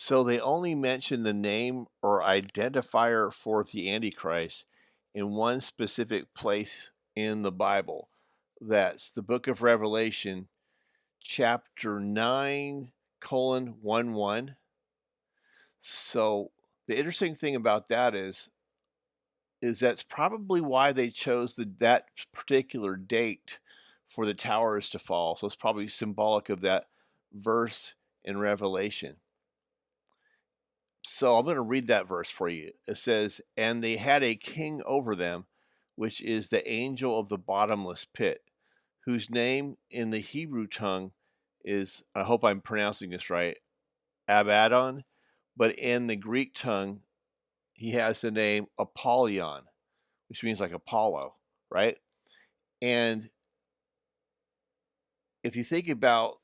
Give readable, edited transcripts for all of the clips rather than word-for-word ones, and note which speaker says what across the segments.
Speaker 1: So they only mention the name or identifier for the Antichrist in one specific place in the Bible. That's the book of Revelation, chapter 9, colon 1 1. So the interesting thing about that is that's probably why they chose that particular date for the towers to fall. So it's probably symbolic of that verse in Revelation. So I'm going to read that verse for you. It says, "And they had a king over them, which is the angel of the bottomless pit, whose name in the Hebrew tongue is," I hope I'm pronouncing this right, Abaddon, but in the Greek tongue, he has the name Apollyon, which means like Apollo, right? And if you think about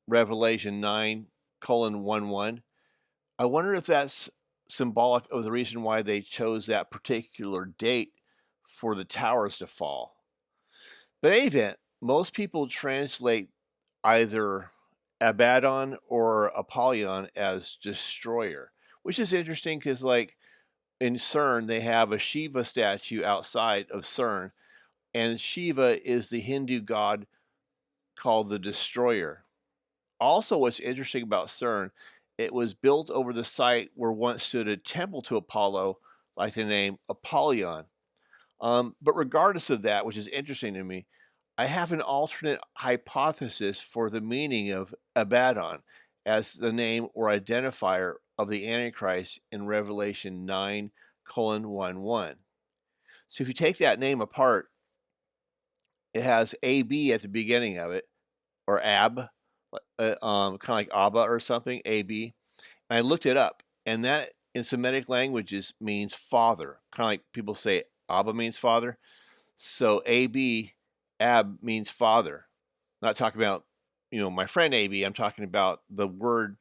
Speaker 1: Revelation 9, colon 1 1, I wonder if that's symbolic of the reason why they chose that particular date for the towers to fall. But in any event, most people translate either Abaddon or Apollyon as destroyer, which is interesting because, like, in CERN, they have a Shiva statue outside of CERN, and Shiva is the Hindu god called the destroyer. Also, what's interesting about CERN, it was built over the site where once stood a temple to Apollo, like the name Apollyon. But regardless of that, which is interesting to me, I have an alternate hypothesis for the meaning of Abaddon as the name or identifier of the Antichrist in Revelation 9, colon 1 1. So if you take that name apart, it has AB at the beginning of it, or Ab, kind of like Abba or something, AB. And I looked it up, and that in Semitic languages means father, kind of like people say Abba means father. So AB, Ab means father. I'm not talking about, my friend AB. I'm talking about the word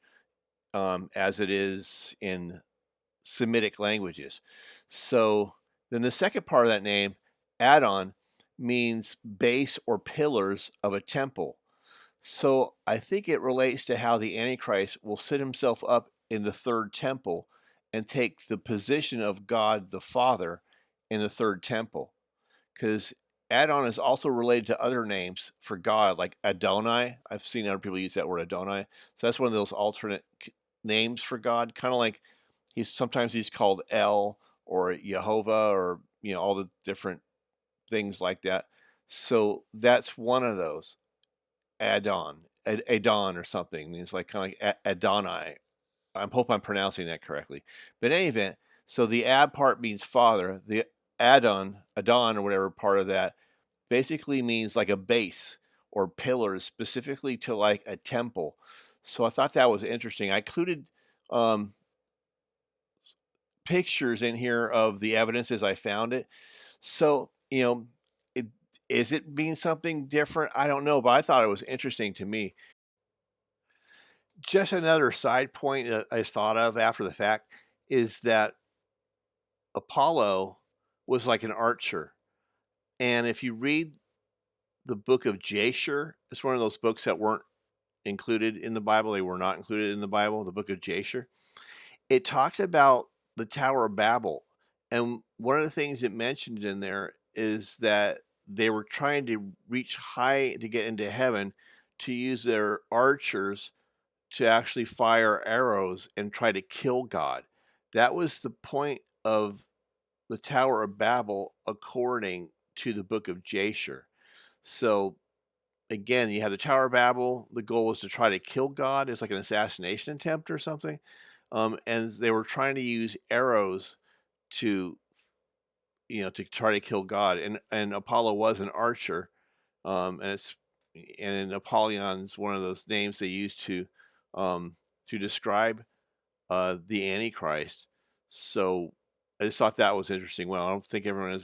Speaker 1: as it is in Semitic languages. So then the second part of that name, Addon, means base or pillars of a temple. So I think it relates to how the Antichrist will set himself up in the third temple and take the position of God the Father in the third temple. Because Addon is also related to other names for God, like Adonai. I've seen other people use that word Adonai. So that's one of those alternate names for God, kind of like sometimes he's called El or Jehovah, or all the different things like that. So that's one of those. Addon, Addon or something means like kind of like Adonai. I hope I'm pronouncing that correctly. But in any event, so the Ab part means father. The Addon or whatever part of that basically means like a base or pillars, specifically to like a temple. So I thought that was interesting. I included pictures in here of the evidence as I found it. So, is it mean something different? I don't know, but I thought it was interesting to me. Just another side point that I thought of after the fact is that Apollo was like an archer. And if you read the book of Jasher, it's one of those books that weren't included in the Bible. They were not included in the Bible, the book of Jasher. It talks about the Tower of Babel. And one of the things it mentioned in there is that they were trying to reach high to get into heaven to use their archers to actually fire arrows and try to kill God. That was the point of the Tower of Babel, according to the book of Jasher. So again, you have the Tower of Babel. The goal was to try to kill God. It's like an assassination attempt or something. And they were trying to use arrows to, to try to kill God. And Apollo was an archer. And Apollyon's one of those names they use to describe the Antichrist. So I just thought that was interesting. Well, I don't think everyone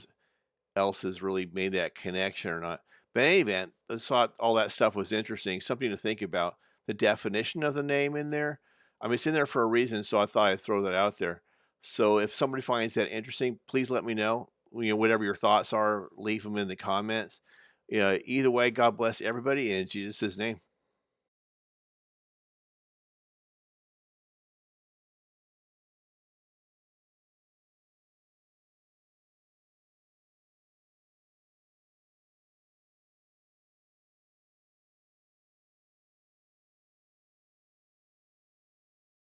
Speaker 1: else has really made that connection or not. But in any event, I thought all that stuff was interesting, something to think about. The definition of the name in there, I mean, it's in there for a reason, so I thought I'd throw that out there. So if somebody finds that interesting, please let me know. Whatever your thoughts are, leave them in the comments. Either way, God bless everybody in Jesus' name.